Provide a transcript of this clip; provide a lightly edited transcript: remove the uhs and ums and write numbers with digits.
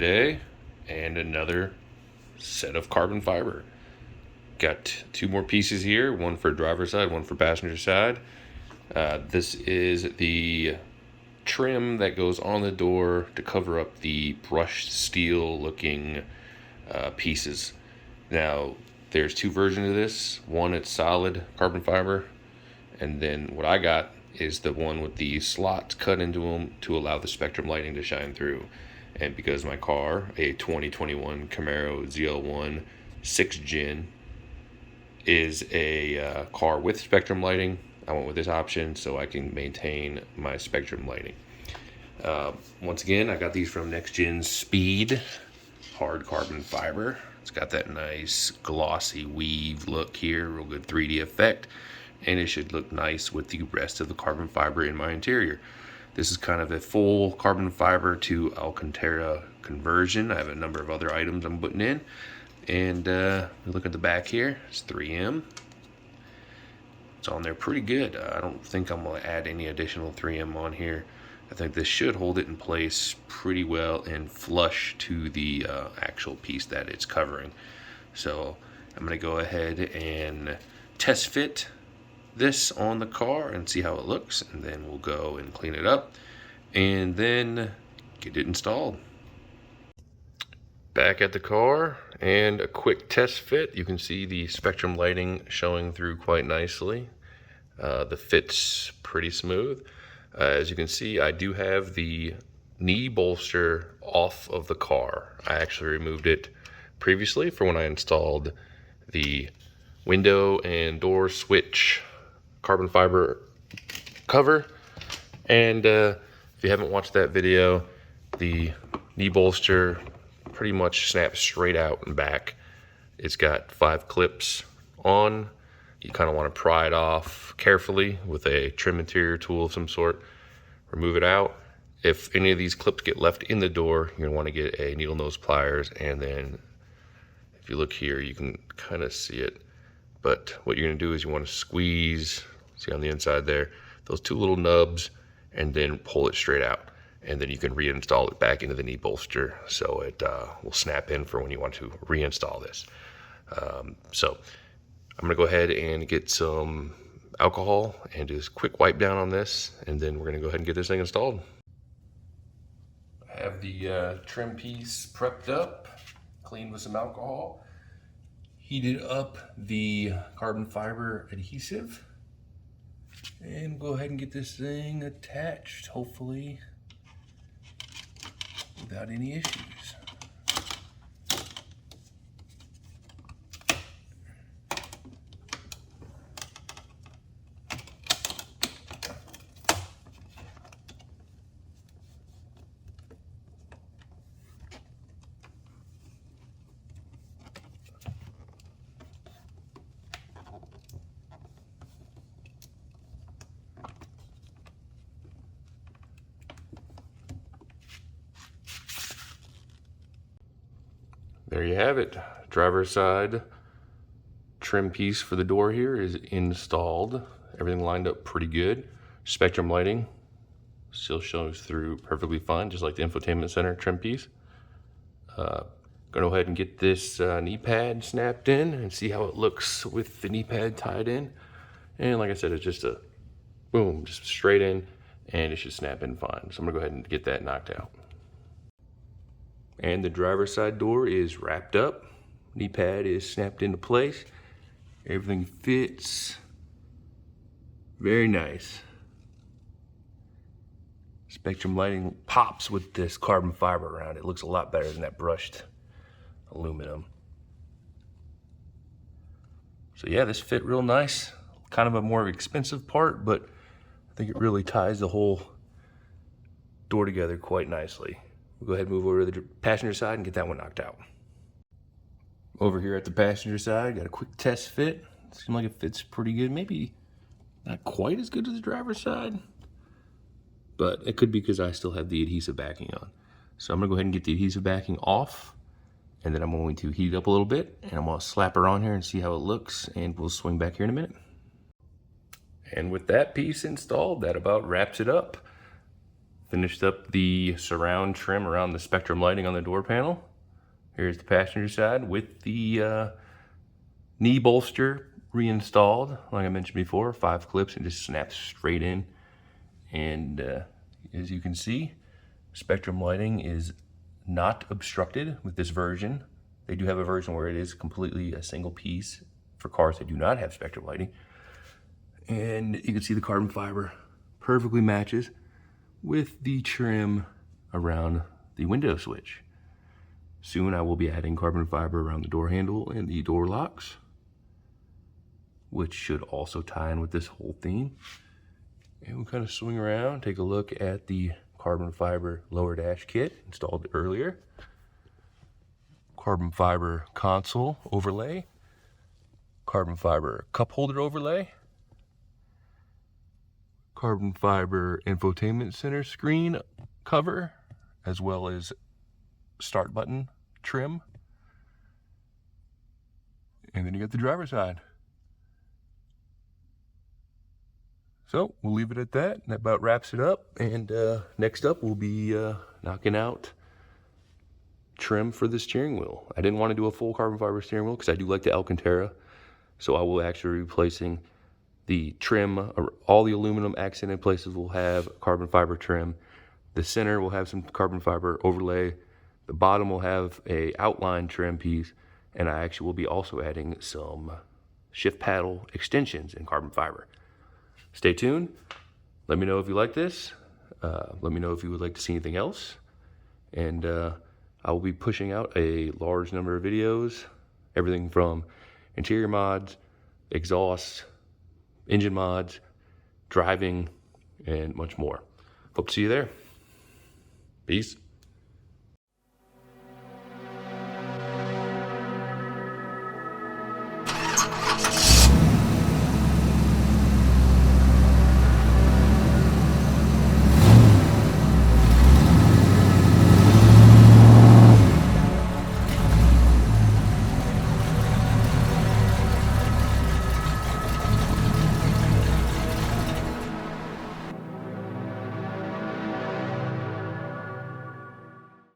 day, and another set of carbon fiber. Got two more pieces here, one for driver's side, one for passenger side. This is the trim that goes on the door to cover up the brushed steel looking pieces. Now, there's two versions of this. One, it's solid carbon fiber, and then what I got is the one with the slots cut into them to allow the spectrum lighting to shine through. And because my car, a 2021 Camaro ZL1 6th gen, is a car with spectrum lighting, I went with this option so I can maintain my spectrum lighting. Once again, I got these from Next Gen Speed hard carbon fiber. It's got that nice glossy weave look here, real good 3D effect, and it should look nice with the rest of the carbon fiber in my interior. This is kind of a full carbon fiber to Alcantara conversion. I have a number of other items I'm putting in. And look at the back here, it's 3M. It's on there pretty good. I don't think I'm gonna add any additional 3M on here. I think this should hold it in place pretty well and flush to the actual piece that it's covering. So I'm gonna go ahead and test fit this on the car and see how it looks, and then we'll go and clean it up and then get it installed. Back at the car and a quick test fit. You can see the spectrum lighting showing through quite nicely. The fit's pretty smooth. As you can see, I do have the knee bolster off of the car. I actually removed it previously for when I installed the window and door switch carbon fiber cover. And if you haven't watched that video, the knee bolster pretty much snaps straight out and back. It's got 5 clips on. You kind of want to pry it off carefully with a trim interior tool of some sort. Remove it out. If any of these clips get left in the door, you're going to want to get a needle nose pliers, and then if you look here, you can kind of see it. But what you're going to do is you want to squeeze, see on the inside there, those 2 little nubs, and then pull it straight out. And then you can reinstall it back into the knee bolster so it will snap in for when you want to reinstall this. So I'm gonna go ahead and get some alcohol and just quick wipe down on this, and then we're gonna go ahead and get this thing installed. I have the trim piece prepped up, cleaned with some alcohol, heated up the carbon fiber adhesive, and go ahead and get this thing attached, hopefully without any issues. There you have it. Driver's side trim piece for the door here is installed. Everything lined up pretty good. Spectrum lighting still shows through perfectly fine, just like the infotainment center trim piece. Gonna go ahead and get this knee pad snapped in and see how it looks with the knee pad tied in. And like I said, it's just a boom, just straight in, and it should snap in fine. So I'm gonna go ahead and get that knocked out. And the driver's side door is wrapped up. Knee pad is snapped into place. Everything fits. Very nice. Spectrum lighting pops with this carbon fiber around it. It looks a lot better than that brushed aluminum. So yeah, this fit real nice. Kind of a more expensive part, but I think it really ties the whole door together quite nicely. We'll go ahead and move over to the passenger side and get that one knocked out. Over here at the passenger side, got a quick test fit. Seems like it fits pretty good. Maybe not quite as good as the driver's side, but it could be because I still have the adhesive backing on. So I'm gonna go ahead and get the adhesive backing off, and then I'm going to heat it up a little bit, and I'm gonna slap her on here and see how it looks, and we'll swing back here in a minute. And with that piece installed, that about wraps it up. Finished up the surround trim around the Spectrum lighting on the door panel. Here's the passenger side with the knee bolster reinstalled. Like I mentioned before, 5 clips and just snaps straight in. And as you can see, Spectrum lighting is not obstructed with this version. They do have a version where it is completely a single piece for cars that do not have Spectrum lighting. And you can see the carbon fiber perfectly matches with the trim around the window switch. Soon I will be adding carbon fiber around the door handle and the door locks, which should also tie in with this whole theme. And we'll kind of swing around, take a look at the carbon fiber lower dash kit installed earlier. Carbon fiber console overlay, carbon fiber cup holder overlay, carbon fiber infotainment center screen cover, as well as start button trim. And then you got the driver's side. So we'll leave it at that. That about wraps it up. And next up we'll be knocking out trim for the steering wheel. I didn't want to do a full carbon fiber steering wheel because I do like the Alcantara. So I will actually be replacing the trim. All the aluminum accented places will have carbon fiber trim. The center will have some carbon fiber overlay. The bottom will have a outline trim piece. And I actually will be also adding some shift paddle extensions in carbon fiber. Stay tuned. Let me know if you like this. Let me know if you would like to see anything else. And I will be pushing out a large number of videos. Everything from interior mods, exhaust, engine mods, driving, and much more. Hope to see you there. Peace.